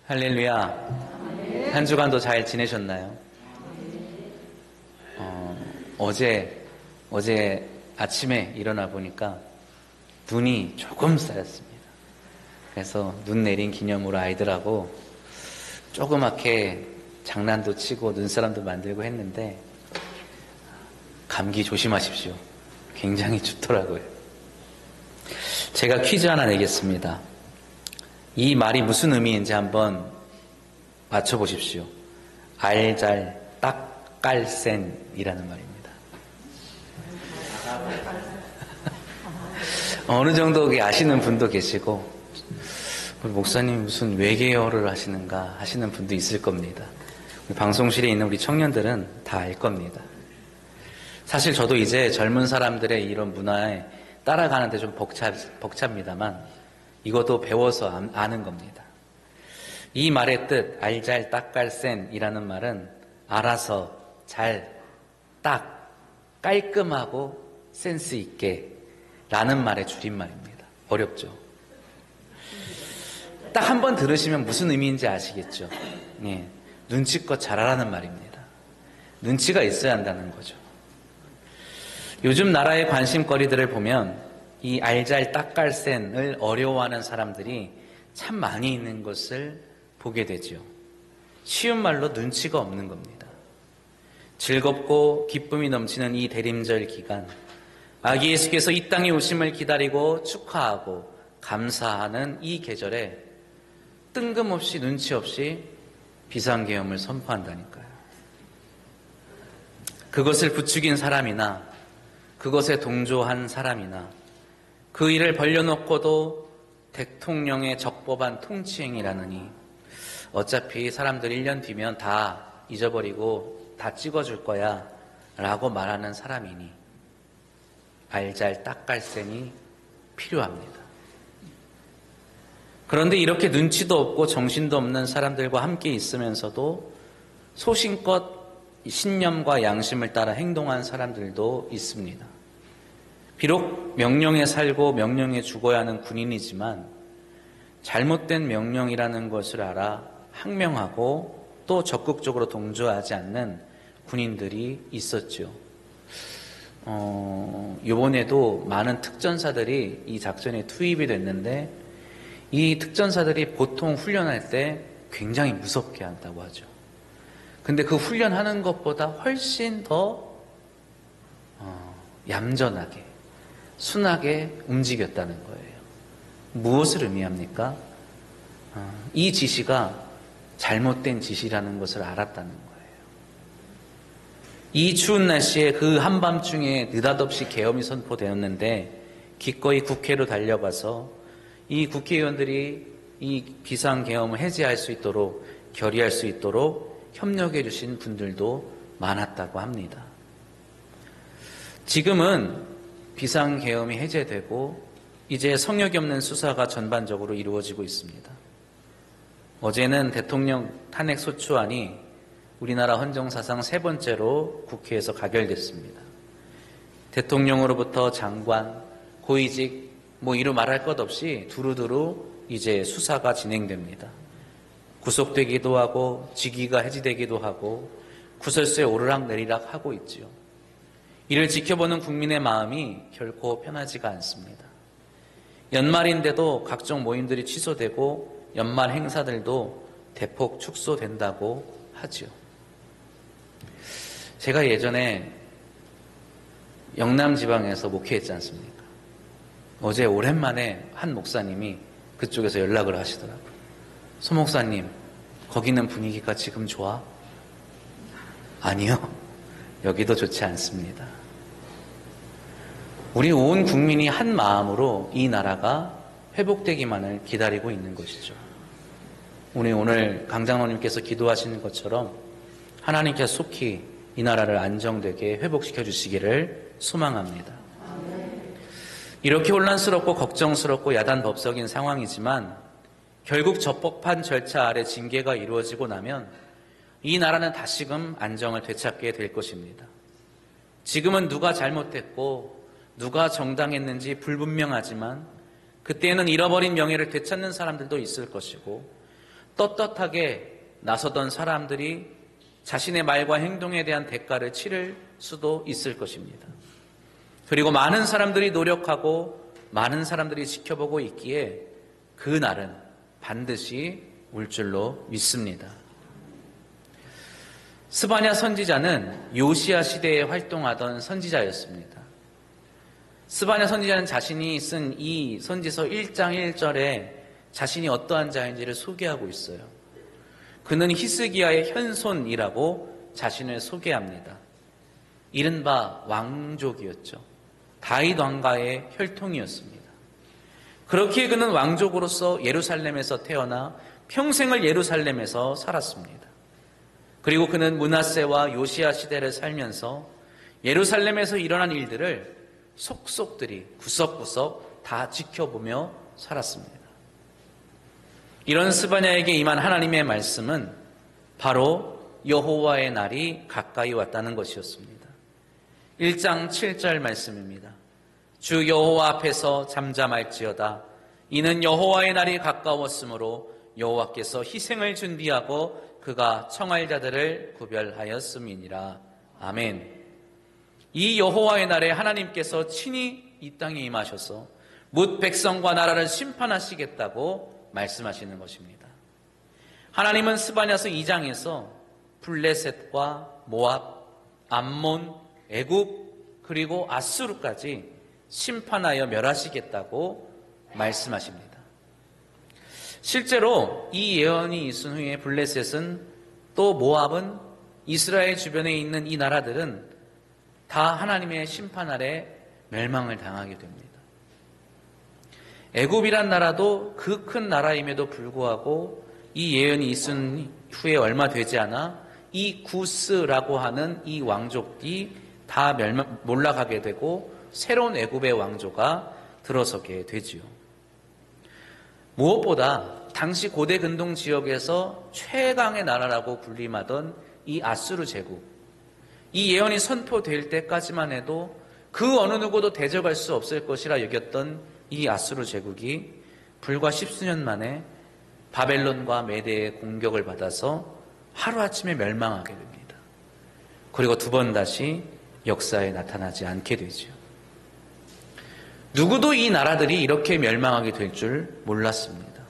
할렐루야. 한 주간도 잘 지내셨나요? 어제 아침에 일어나 보니까 눈이 조금 쌓였습니다. 그래서 눈 내린 기념으로 아이들하고 조그맣게 장난도 치고 눈사람도 만들고 했는데 감기 조심하십시오. 굉장히 춥더라고요. 제가 퀴즈 하나 내겠습니다. 이 말이 무슨 의미인지 한번 맞춰보십시오. 알잘 딱깔센이라는 말입니다. 어느 정도 아시는 분도 계시고 우리 목사님 무슨 외계어를 하시는가 하시는 분도 있을 겁니다. 우리 방송실에 있는 우리 청년들은 다 알 겁니다. 사실 저도 이제 젊은 사람들의 이런 문화에 따라가는데 좀 벅찹니다만 이것도 배워서 아는 겁니다. 이 말의 뜻, 알잘 딱깔센이라는 말은 알아서 잘, 딱, 깔끔하고 센스 있게 라는 말의 줄임말입니다. 어렵죠? 딱 한 번 들으시면 무슨 의미인지 아시겠죠? 네, 눈치껏 잘하라는 말입니다. 눈치가 있어야 한다는 거죠. 요즘 나라의 관심거리들을 보면 이 알잘 딱깔센을 어려워하는 사람들이 참 많이 있는 것을 보게 되죠. 쉬운 말로 눈치가 없는 겁니다. 즐겁고 기쁨이 넘치는 이 대림절 기간, 아기 예수께서 이 땅에 오심을 기다리고 축하하고 감사하는 이 계절에 뜬금없이 눈치 없이 비상계엄을 선포한다니까요. 그것을 부추긴 사람이나 그것에 동조한 사람이나 그 일을 벌려놓고도 대통령의 적법한 통치행위라느니 어차피 사람들 1년 뒤면 다 잊어버리고 다 찍어줄 거야 라고 말하는 사람이니 알잘 딱깔센이 필요합니다. 그런데 이렇게 눈치도 없고 정신도 없는 사람들과 함께 있으면서도 소신껏 신념과 양심을 따라 행동한 사람들도 있습니다. 비록 명령에 살고 명령에 죽어야 하는 군인이지만 잘못된 명령이라는 것을 알아 항명하고 또 적극적으로 동조하지 않는 군인들이 있었죠. 이번에도 많은 특전사들이 이 작전에 투입이 됐는데 이 특전사들이 보통 훈련할 때 굉장히 무섭게 한다고 하죠. 근데 그 훈련하는 것보다 훨씬 더 얌전하게 순하게 움직였다는 거예요. 무엇을 의미합니까? 이 지시가 잘못된 지시라는 것을 알았다는 거예요. 이 추운 날씨에 그 한밤중에 느닷없이 계엄이 선포되었는데 기꺼이 국회로 달려가서 이 국회의원들이 이 비상계엄을 해제할 수 있도록 결의할 수 있도록 협력해 주신 분들도 많았다고 합니다. 지금은 비상계엄이 해제되고 이제 성역이 없는 수사가 전반적으로 이루어지고 있습니다. 어제는 대통령 탄핵소추안이 우리나라 헌정사상 3번째로 국회에서 가결됐습니다. 대통령으로부터 장관, 고위직 이루 말할 것 없이 두루두루 이제 수사가 진행됩니다. 구속되기도 하고 직위가 해지되기도 하고 구설수에 오르락내리락 하고 있지요. 이를 지켜보는 국민의 마음이 결코 편하지가 않습니다. 연말인데도 각종 모임들이 취소되고 연말 행사들도 대폭 축소된다고 하지요. 제가 예전에 영남 지방에서 목회했지 않습니까? 어제 오랜만에 한 목사님이 그쪽에서 연락을 하시더라고요. 소 목사님, 거기는 분위기가 지금 좋아? 아니요. 여기도 좋지 않습니다. 우리 온 국민이 한 마음으로 이 나라가 회복되기만을 기다리고 있는 것이죠. 우리 오늘 강장로님께서 기도하시는 것처럼 하나님께서 속히 이 나라를 안정되게 회복시켜 주시기를 소망합니다. 이렇게 혼란스럽고 걱정스럽고 야단법석인 상황이지만 결국 적법한 절차 아래 징계가 이루어지고 나면 이 나라는 다시금 안정을 되찾게 될 것입니다. 지금은 누가 잘못했고 누가 정당했는지 불분명하지만 그때에는 잃어버린 명예를 되찾는 사람들도 있을 것이고 떳떳하게 나서던 사람들이 자신의 말과 행동에 대한 대가를 치를 수도 있을 것입니다. 그리고 많은 사람들이 노력하고 많은 사람들이 지켜보고 있기에 그 날은 반드시 올 줄로 믿습니다. 스바냐 선지자는 요시야 시대에 활동하던 선지자였습니다. 스바냐 선지자는 자신이 쓴 이 선지서 1장 1절에 자신이 어떠한 자인지를 소개하고 있어요. 그는 히스기야의 현손이라고 자신을 소개합니다. 이른바 왕족이었죠. 다윗 왕가의 혈통이었습니다. 그렇기에 그는 왕족으로서 예루살렘에서 태어나 평생을 예루살렘에서 살았습니다. 그리고 그는 므낫세와 요시야 시대를 살면서 예루살렘에서 일어난 일들을 속속들이 구석구석 다 지켜보며 살았습니다. 이런 스바냐에게 임한 하나님의 말씀은 바로 여호와의 날이 가까이 왔다는 것이었습니다. 1장 7절 말씀입니다. 주 여호와 앞에서 잠잠할지어다. 이는 여호와의 날이 가까웠으므로 여호와께서 희생을 준비하고 그가 청할 자들을 구별하였음이니라. 아멘. 이 여호와의 날에 하나님께서 친히 이 땅에 임하셔서 뭇 백성과 나라를 심판하시겠다고 말씀하시는 것입니다. 하나님은 스바냐서 2장에서 블레셋과 모압, 암몬, 애굽 그리고 아수르까지 심판하여 멸하시겠다고 말씀하십니다. 실제로 이 예언이 있은 후에 블레셋은 또 모압은 이스라엘 주변에 있는 이 나라들은 다 하나님의 심판 아래 멸망을 당하게 됩니다. 애굽이란 나라도 그 큰 나라임에도 불구하고 이 예언이 있은 후에 얼마 되지 않아 이 구스라고 하는 이 왕족이 다 몰락하게 되고 새로운 애굽의 왕조가 들어서게 되지요. 무엇보다 당시 고대 근동 지역에서 최강의 나라라고 군림하던 이 아수르 제국, 이 예언이 선포될 때까지만 해도 그 어느 누구도 대적할 수 없을 것이라 여겼던 이 아수르 제국이 불과 10수년 만에 바벨론과 메대의 공격을 받아서 하루아침에 멸망하게 됩니다. 그리고 두 번 다시 역사에 나타나지 않게 되죠. 누구도 이 나라들이 이렇게 멸망하게 될 줄 몰랐습니다.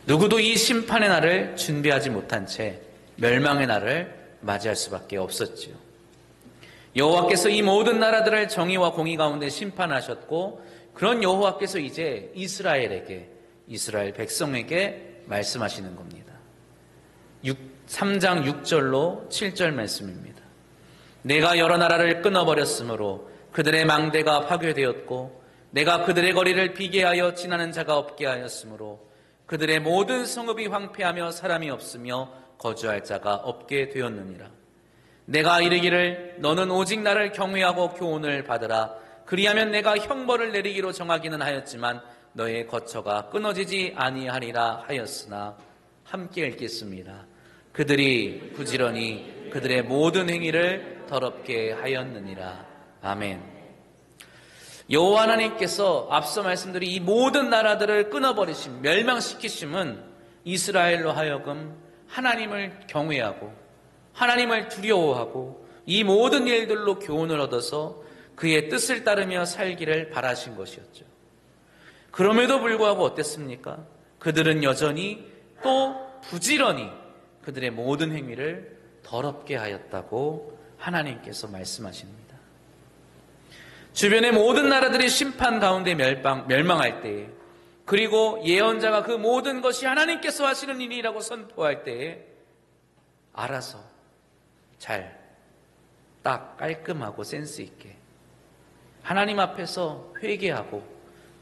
누구도 이 심판의 날을 준비하지 못한 채 멸망의 날을 맞이할 수밖에 없었지요. 여호와께서 이 모든 나라들을 정의와 공의 가운데 심판하셨고 그런 여호와께서 이제 이스라엘에게, 이스라엘 백성에게 말씀하시는 겁니다. 3장 6절로 7절 말씀입니다. 내가 여러 나라를 끊어버렸으므로 그들의 망대가 파괴되었고 내가 그들의 거리를 비게 하여 지나는 자가 없게 하였으므로 그들의 모든 성읍이 황폐하며 사람이 없으며 거주할 자가 없게 되었느니라. 내가 이르기를 너는 오직 나를 경외하고 교훈을 받으라. 그리하면 내가 형벌을 내리기로 정하기는 하였지만 너의 거처가 끊어지지 아니하리라 하였으나 함께 읽겠습니다. 그들이 부지런히 그들의 모든 행위를 더럽게 하였느니라. 아멘. 여호와 하나님께서 앞서 말씀드린 이 모든 나라들을 끊어버리심, 멸망시키심은 이스라엘로 하여금 하나님을 경외하고 하나님을 두려워하고 이 모든 일들로 교훈을 얻어서 그의 뜻을 따르며 살기를 바라신 것이었죠. 그럼에도 불구하고 어땠습니까? 그들은 여전히 또 부지런히 그들의 모든 행위를 더럽게 하였다고 하나님께서 말씀하십니다. 주변의 모든 나라들이 심판 가운데 멸망할 때에, 그리고 예언자가 그 모든 것이 하나님께서 하시는 일이라고 선포할 때에 알아서 잘, 딱 깔끔하고 센스 있게 하나님 앞에서 회개하고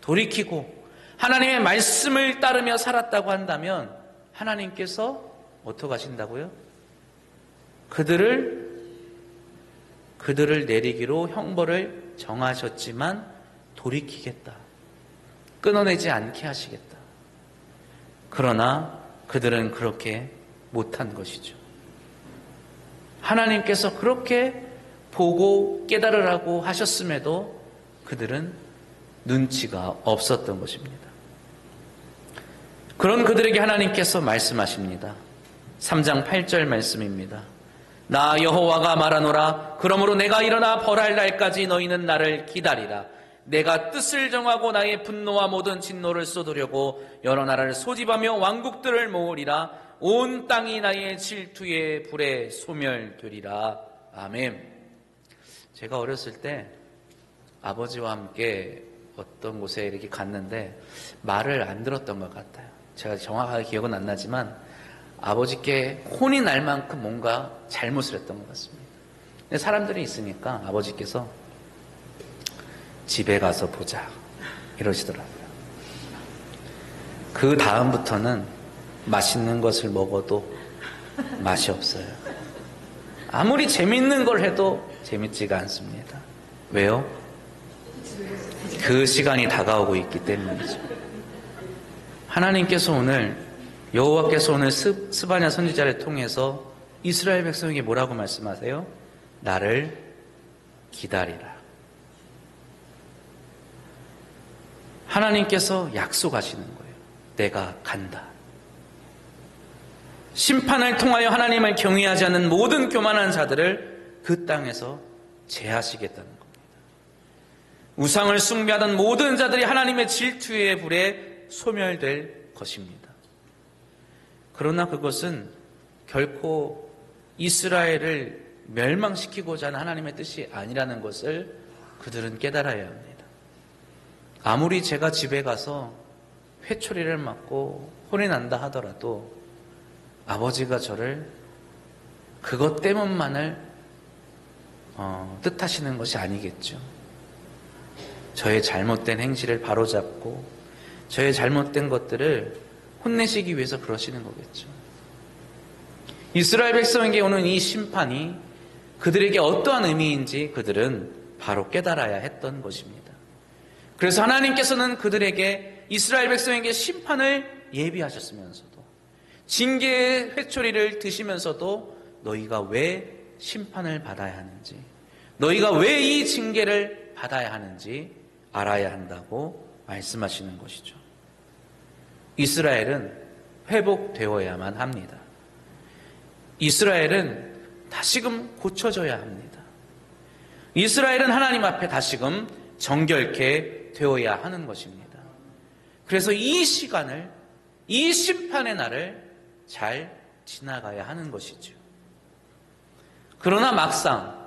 돌이키고 하나님의 말씀을 따르며 살았다고 한다면 하나님께서 어떻게 하신다고요? 그들을 내리기로 형벌을 정하셨지만 돌이키겠다. 끊어내지 않게 하시겠다. 그러나 그들은 그렇게 못한 것이죠. 하나님께서 그렇게 보고 깨달으라고 하셨음에도 그들은 눈치가 없었던 것입니다. 그런 그들에게 하나님께서 말씀하십니다. 3장 8절 말씀입니다. 나 여호와가 말하노라. 그러므로 내가 일어나 벌할 날까지 너희는 나를 기다리라. 내가 뜻을 정하고 나의 분노와 모든 진노를 쏟으려고 여러 나라를 소집하며 왕국들을 모으리라. 온 땅이 나의 질투의 불에 소멸되리라. 아멘. 제가 어렸을 때 아버지와 함께 어떤 곳에 이렇게 갔는데 말을 안 들었던 것 같아요. 제가 정확하게 기억은 안 나지만 아버지께 혼이 날 만큼 뭔가 잘못을 했던 것 같습니다. 근데 사람들이 있으니까 아버지께서 집에 가서 보자 이러시더라고요. 그 다음부터는 맛있는 것을 먹어도 맛이 없어요. 아무리 재밌는 걸 해도 재밌지가 않습니다. 왜요? 그 시간이 다가오고 있기 때문이죠. 하나님께서 오늘, 여호와께서 오늘 스바냐 선지자를 통해서 이스라엘 백성에게 뭐라고 말씀하세요? 나를 기다리라. 하나님께서 약속하시는 거예요. 내가 간다. 심판을 통하여 하나님을 경외하지 않는 모든 교만한 자들을 그 땅에서 제하시겠다는 겁니다. 우상을 숭배하던 모든 자들이 하나님의 질투의 불에 소멸될 것입니다. 그러나 그것은 결코 이스라엘을 멸망시키고자 하는 하나님의 뜻이 아니라는 것을 그들은 깨달아야 합니다. 아무리 제가 집에 가서 회초리를 맞고 혼이 난다 하더라도 아버지가 저를 그것 때문만을 뜻하시는 것이 아니겠죠. 저의 잘못된 행실을 바로잡고 저의 잘못된 것들을 혼내시기 위해서 그러시는 거겠죠. 이스라엘 백성에게 오는 이 심판이 그들에게 어떠한 의미인지 그들은 바로 깨달아야 했던 것입니다. 그래서 하나님께서는 그들에게, 이스라엘 백성에게 심판을 예비하셨으면서도, 징계의 회초리를 드시면서도 너희가 왜 심판을 받아야 하는지, 너희가 왜 이 징계를 받아야 하는지 알아야 한다고 말씀하시는 것이죠. 이스라엘은 회복되어야만 합니다. 이스라엘은 다시금 고쳐져야 합니다. 이스라엘은 하나님 앞에 다시금 정결케 되어야 하는 것입니다. 그래서 이 시간을, 이 심판의 날을 잘 지나가야 하는 것이죠. 그러나 막상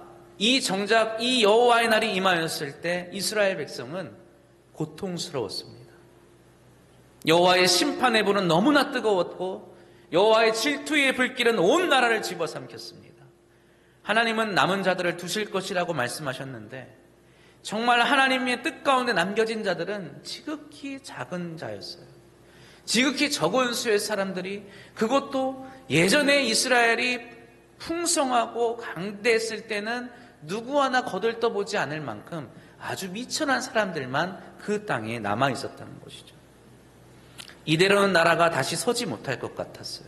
정작 이 여호와의 날이 임하였을 때 이스라엘 백성은 고통스러웠습니다. 여호와의 심판의 불은 너무나 뜨거웠고 여호와의 질투의 불길은 온 나라를 집어삼켰습니다. 하나님은 남은 자들을 두실 것이라고 말씀하셨는데 정말 하나님의 뜻 가운데 남겨진 자들은 지극히 작은 자였어요. 지극히 적은 수의 사람들이, 그것도 예전에 이스라엘이 풍성하고 강대했을 때는 누구 하나 거들떠보지 않을 만큼 아주 미천한 사람들만 그 땅에 남아 있었다는 것이죠. 이대로는 나라가 다시 서지 못할 것 같았어요.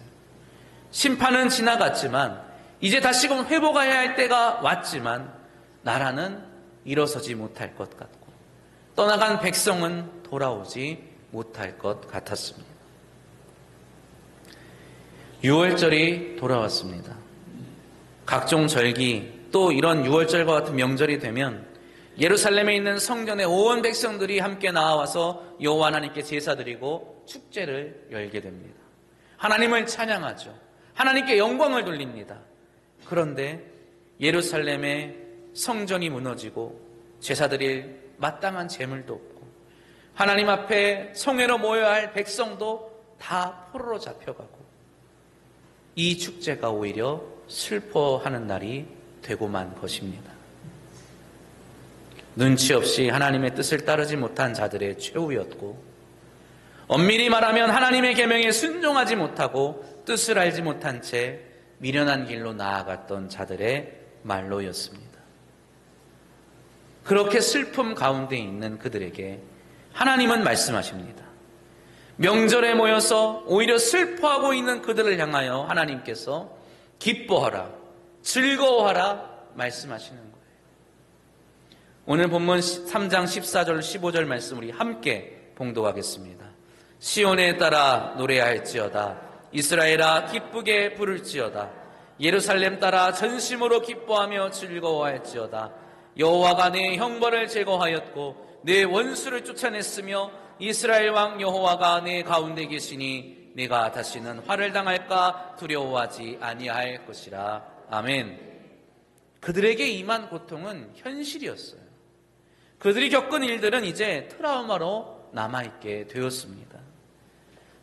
심판은 지나갔지만 이제 다시금 회복해야 할 때가 왔지만 나라는 일어서지 못할 것 같고 떠나간 백성은 돌아오지 못할 것 같았습니다. 6월절이 돌아왔습니다. 각종 절기, 또 이런 6월절과 같은 명절이 되면 예루살렘에 있는 성전에 온 백성들이 함께 나와서 여호와 하나님께 제사드리고 축제를 열게 됩니다. 하나님을 찬양하죠. 하나님께 영광을 돌립니다. 그런데 예루살렘의 성전이 무너지고 제사드릴 마땅한 제물도 없고 하나님 앞에 성회로 모여야 할 백성도 다 포로로 잡혀가고 이 축제가 오히려 슬퍼하는 날이 되고만 것입니다. 눈치 없이 하나님의 뜻을 따르지 못한 자들의 최후였고 엄밀히 말하면 하나님의 계명에 순종하지 못하고 뜻을 알지 못한 채 미련한 길로 나아갔던 자들의 말로였습니다. 그렇게 슬픔 가운데 있는 그들에게 하나님은 말씀하십니다. 명절에 모여서 오히려 슬퍼하고 있는 그들을 향하여 하나님께서 기뻐하라, 즐거워하라 말씀하시는 거예요. 오늘 본문 3장 14절 15절 말씀 우리 함께 봉독하겠습니다. 시온에 따라 노래할지어다. 이스라엘아 기쁘게 부를지어다. 예루살렘 따라 전심으로 기뻐하며 즐거워할지어다. 여호와가 내 형벌을 제거하였고 내 원수를 쫓아냈으며 이스라엘 왕 여호와가 내 가운데 계시니 내가 다시는 화를 당할까 두려워하지 아니할 것이라. 아멘. 그들에게 임한 고통은 현실이었어요. 그들이 겪은 일들은 이제 트라우마로 남아있게 되었습니다.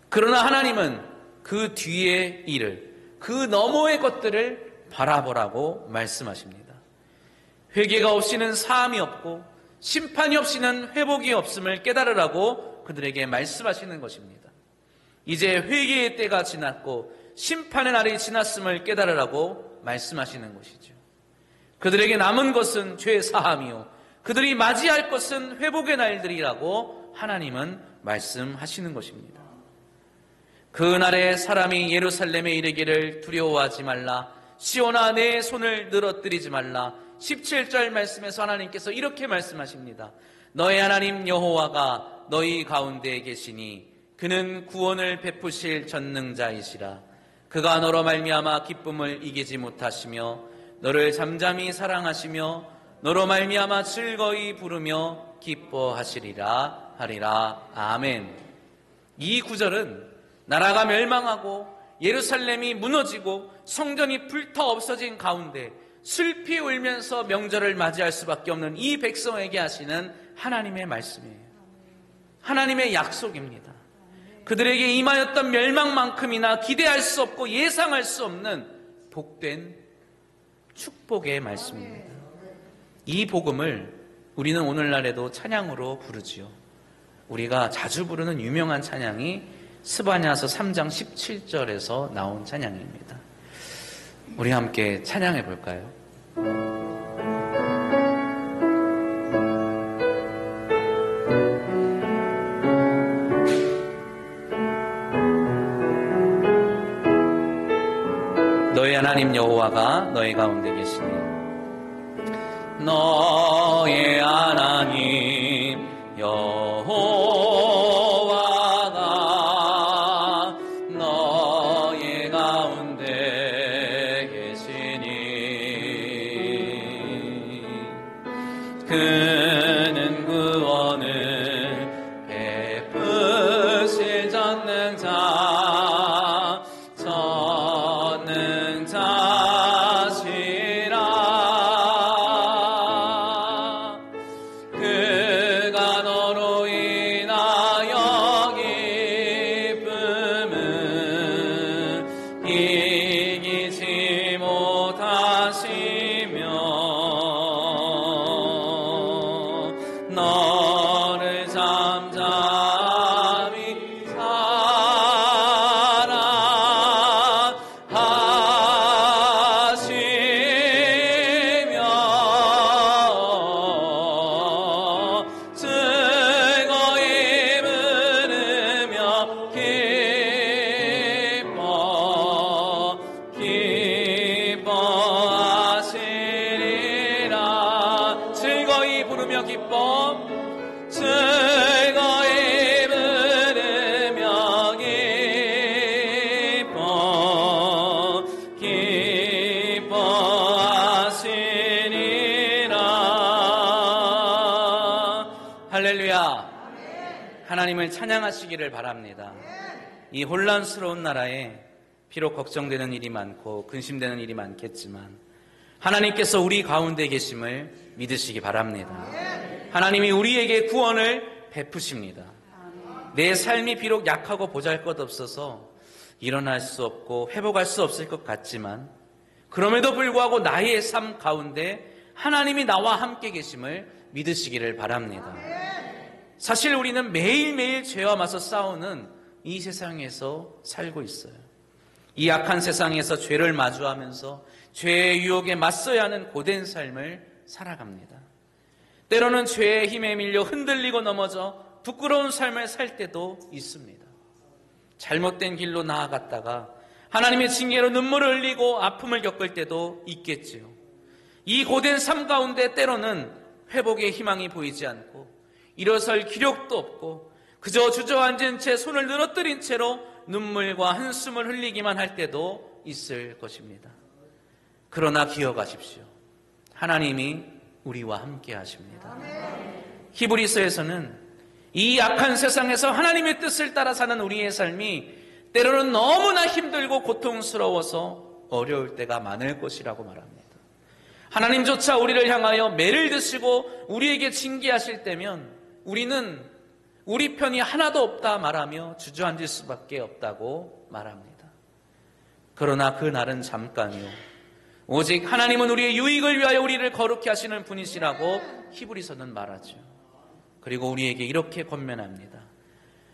그러나 하나님은 그 뒤의 일을, 그 너머의 것들을 바라보라고 말씀하십니다. 회개가 없이는 사함이 없고 심판이 없이는 회복이 없음을 깨달으라고 그들에게 말씀하시는 것입니다. 이제 회개의 때가 지났고 심판의 날이 지났음을 깨달으라고 말씀하시는 것이죠. 그들에게 남은 것은 죄 사함이요 그들이 맞이할 것은 회복의 날들이라고 하나님은 말씀하시는 것입니다. 그날에 사람이 예루살렘에 이르기를 두려워하지 말라. 시온아 내 손을 늘어뜨리지 말라. 17절 말씀에서 하나님께서 이렇게 말씀하십니다. 너의 하나님 여호와가 너희 가운데에 계시니 그는 구원을 베푸실 전능자이시라. 그가 너로 말미암아 기쁨을 이기지 못하시며 너를 잠잠히 사랑하시며 너로 말미암아 즐거이 부르며 기뻐하시리라 하리라. 아멘. 이 구절은 나라가 멸망하고 예루살렘이 무너지고 성전이 불타 없어진 가운데 슬피 울면서 명절을 맞이할 수밖에 없는 이 백성에게 하시는 하나님의 말씀이에요. 하나님의 약속입니다. 그들에게 임하였던 멸망만큼이나 기대할 수 없고 예상할 수 없는 복된 축복의 말씀입니다. 이 복음을 우리는 오늘날에도 찬양으로 부르지요. 우리가 자주 부르는 유명한 찬양이 스바냐서 3장 17절에서 나온 찬양입니다. 우리 함께 찬양해 볼까요? 너의 하나님 여호와가 너희 가운데 계시니 너의 하나님 여호와가 너의 가운데 계시니 그는 구원을 베푸실 전능자시라. 그가 너로 인하여 기쁨을 이기지 못하시며 너를 잠잠히 사랑하시며 즐거이 부르며 기뻐하시리라. 즐거이 부르며 즐거이 부르며 기뻐하시리라. 할렐루야. 하나님을 찬양하시기를 바랍니다. 이 혼란스러운 나라에 비록 걱정되는 일이 많고 근심되는 일이 많겠지만 하나님께서 우리 가운데 계심을 믿으시기 바랍니다. 하나님이 우리에게 구원을 베푸십니다. 내 삶이 비록 약하고 보잘것없어서 일어날 수 없고 회복할 수 없을 것 같지만 그럼에도 불구하고 나의 삶 가운데 하나님이 나와 함께 계심을 믿으시기를 바랍니다. 사실 우리는 매일매일 죄와 맞서 싸우는 이 세상에서 살고 있어요. 이 악한 세상에서 죄를 마주하면서 죄의 유혹에 맞서야 하는 고된 삶을 살아갑니다. 때로는 죄의 힘에 밀려 흔들리고 넘어져 부끄러운 삶을 살 때도 있습니다. 잘못된 길로 나아갔다가 하나님의 징계로 눈물을 흘리고 아픔을 겪을 때도 있겠지요. 이 고된 삶 가운데 때로는 회복의 희망이 보이지 않고 일어설 기력도 없고 그저 주저앉은 채 손을 늘어뜨린 채로 눈물과 한숨을 흘리기만 할 때도 있을 것입니다. 그러나 기억하십시오. 하나님이 우리와 함께 하십니다. 히브리서에서는 이 악한 세상에서 하나님의 뜻을 따라 사는 우리의 삶이 때로는 너무나 힘들고 고통스러워서 어려울 때가 많을 것이라고 말합니다. 하나님조차 우리를 향하여 매를 드시고 우리에게 징계하실 때면 우리는 우리 편이 하나도 없다 말하며 주저앉을 수밖에 없다고 말합니다. 그러나 그 날은 잠깐이요, 오직 하나님은 우리의 유익을 위하여 우리를 거룩히 하시는 분이시라고 히브리서는 말하죠. 그리고 우리에게 이렇게 권면합니다.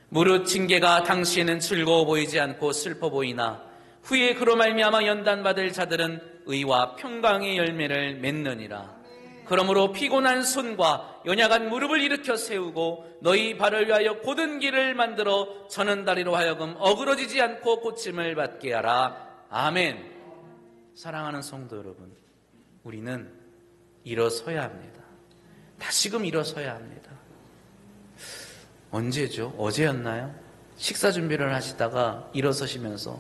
무릇 징계가 당시에는 즐거워 보이지 않고 슬퍼 보이나 후에 그로 말미암아 연단받을 자들은 의와 평강의 열매를 맺느니라. 그러므로 피곤한 손과 연약한 무릎을 일으켜 세우고 너희 발을 위하여 곧은 길을 만들어 저는 다리로 하여금 어그러지지 않고 고침을 받게 하라. 아멘. 사랑하는 성도 여러분, 우리는 일어서야 합니다. 다시금 일어서야 합니다. 언제죠? 어제였나요? 식사 준비를 하시다가 일어서시면서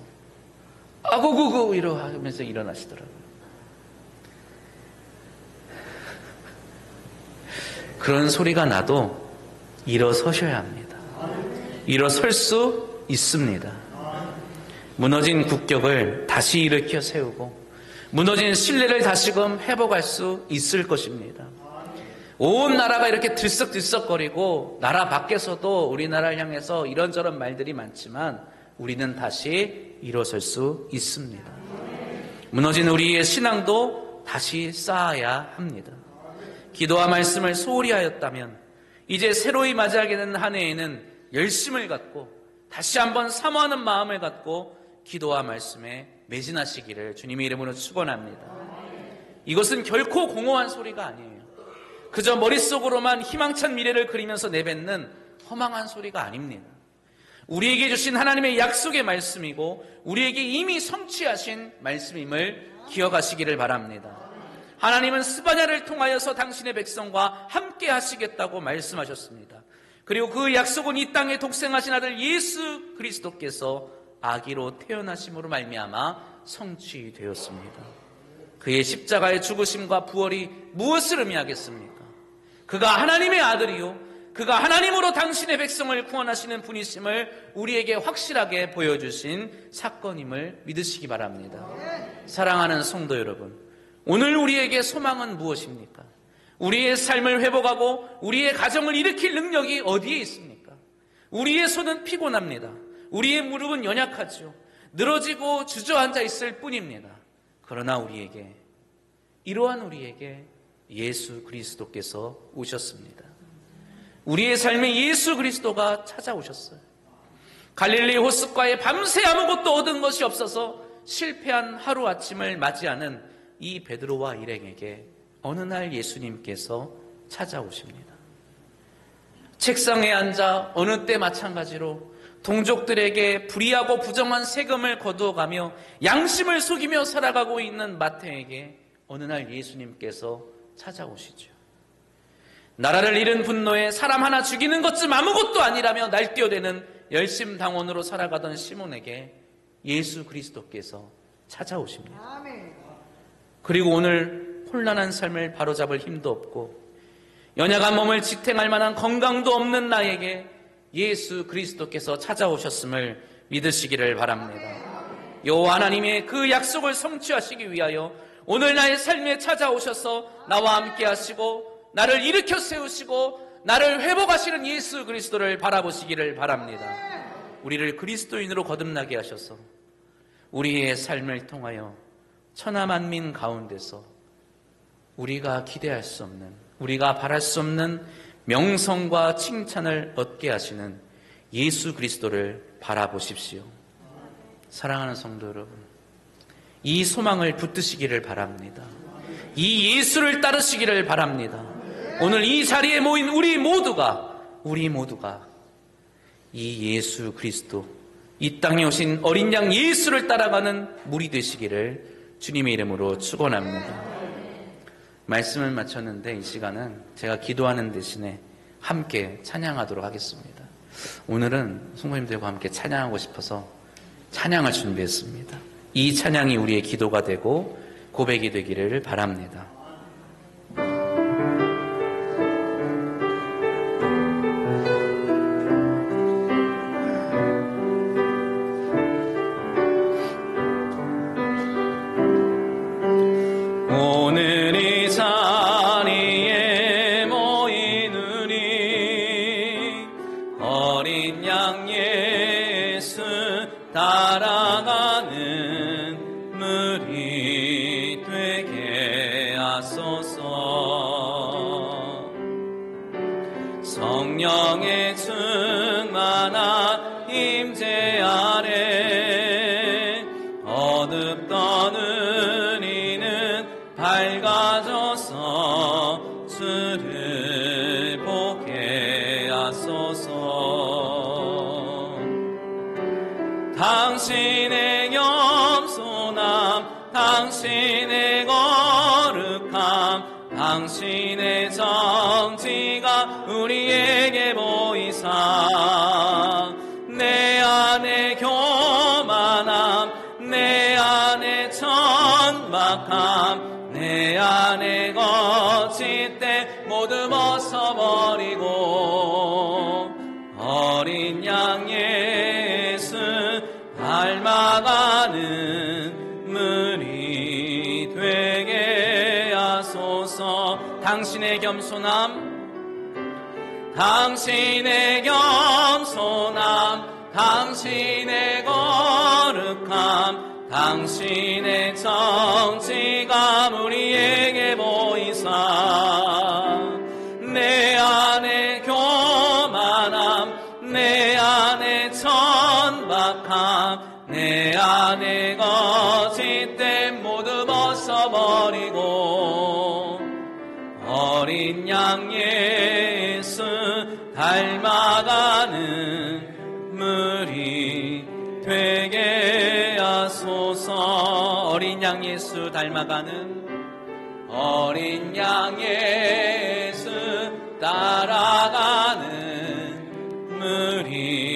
아구구구 이러면서 일어나시더라고요. 그런 소리가 나도 일어서셔야 합니다. 일어설 수 있습니다. 무너진 국격을 다시 일으켜 세우고 무너진 신뢰를 다시금 회복할 수 있을 것입니다. 온 나라가 이렇게 들썩들썩거리고 나라 밖에서도 우리나라를 향해서 이런저런 말들이 많지만 우리는 다시 일어설 수 있습니다. 무너진 우리의 신앙도 다시 쌓아야 합니다. 기도와 말씀을 소홀히 하였다면 이제 새로이 맞이하게 되는 한 해에는 열심을 갖고 다시 한번 사모하는 마음을 갖고 기도와 말씀에 매진하시기를 주님의 이름으로 축원합니다. 이것은 결코 공허한 소리가 아니에요. 그저 머릿속으로만 희망찬 미래를 그리면서 내뱉는 허망한 소리가 아닙니다. 우리에게 주신 하나님의 약속의 말씀이고 우리에게 이미 성취하신 말씀임을 기억하시기를 바랍니다. 하나님은 스바냐를 통하여서 당신의 백성과 함께 하시겠다고 말씀하셨습니다. 그리고 그 약속은 이 땅에 독생하신 아들 예수 그리스도께서 아기로 태어나심으로 말미암아 성취되었습니다. 그의 십자가의 죽으심과 부활이 무엇을 의미하겠습니까? 그가 하나님의 아들이요, 그가 하나님으로 당신의 백성을 구원하시는 분이심을 우리에게 확실하게 보여주신 사건임을 믿으시기 바랍니다. 사랑하는 성도 여러분, 오늘 우리에게 소망은 무엇입니까? 우리의 삶을 회복하고 우리의 가정을 일으킬 능력이 어디에 있습니까? 우리의 손은 피곤합니다. 우리의 무릎은 연약하죠. 늘어지고 주저앉아 있을 뿐입니다. 그러나 이러한 우리에게 예수 그리스도께서 오셨습니다. 우리의 삶에 예수 그리스도가 찾아오셨어요. 갈릴리 호숫가에 밤새 아무것도 얻은 것이 없어서 실패한 하루아침을 맞이하는 이 베드로와 일행에게 어느 날 예수님께서 찾아오십니다. 책상에 앉아 어느 때 마찬가지로 동족들에게 불의하고 부정한 세금을 거두어가며 양심을 속이며 살아가고 있는 마태에게 어느 날 예수님께서 찾아오시죠. 나라를 잃은 분노에 사람 하나 죽이는 것쯤 아무것도 아니라며 날뛰어대는 열심당원으로 살아가던 시몬에게 예수 그리스도께서 찾아오십니다. 그리고 오늘 혼란한 삶을 바로잡을 힘도 없고 연약한 몸을 지탱할 만한 건강도 없는 나에게 예수 그리스도께서 찾아오셨음을 믿으시기를 바랍니다. 여호와 하나님의 그 약속을 성취하시기 위하여 오늘 나의 삶에 찾아오셔서 나와 함께 하시고 나를 일으켜 세우시고 나를 회복하시는 예수 그리스도를 바라보시기를 바랍니다. 우리를 그리스도인으로 거듭나게 하셔서 우리의 삶을 통하여 천하만민 가운데서 우리가 기대할 수 없는, 우리가 바랄 수 없는 명성과 칭찬을 얻게 하시는 예수 그리스도를 바라보십시오. 사랑하는 성도 여러분, 이 소망을 붙드시기를 바랍니다. 이 예수를 따르시기를 바랍니다. 오늘 이 자리에 모인 우리 모두가 이 예수 그리스도, 이 땅에 오신 어린 양 예수를 따라가는 무리 되시기를 주님의 이름으로 축원합니다. 말씀을 마쳤는데 이 시간은 제가 기도하는 대신에 함께 찬양하도록 하겠습니다. 오늘은 성도님들과 함께 찬양하고 싶어서 찬양을 준비했습니다. 이 찬양이 우리의 기도가 되고 고백이 되기를 바랍니다. 오늘 이 자리에 모인 우리 어린 양 예수 따라가는 무리 되게 하소서. 성령의 충만한 임재 아래 어둡던 우리는 밝아져서 주를 보게 하소서. 당신의 겸손함, 당신의 거룩함, 당신의 정지가 우리에게 보이사 내 안에 교만함, 내 안에 천박함, 내 안에 거짓됨 모두 벗어버리고 어린 양 예수 닮아가는 무리 되게 하소서. 당신의 겸손함, 당신의 겸손함, 당신의 거룩함, 당신의 정직함 우리에게 보이사 내 안에 교만함, 내 안에 천박함, 내 안에 거짓됨 모두 벗어버리고 어린 양 예수 닮아가는 무리 되게 하소서. 어린 양 예수 닮아가는 어린 양 예수 따라가는 무리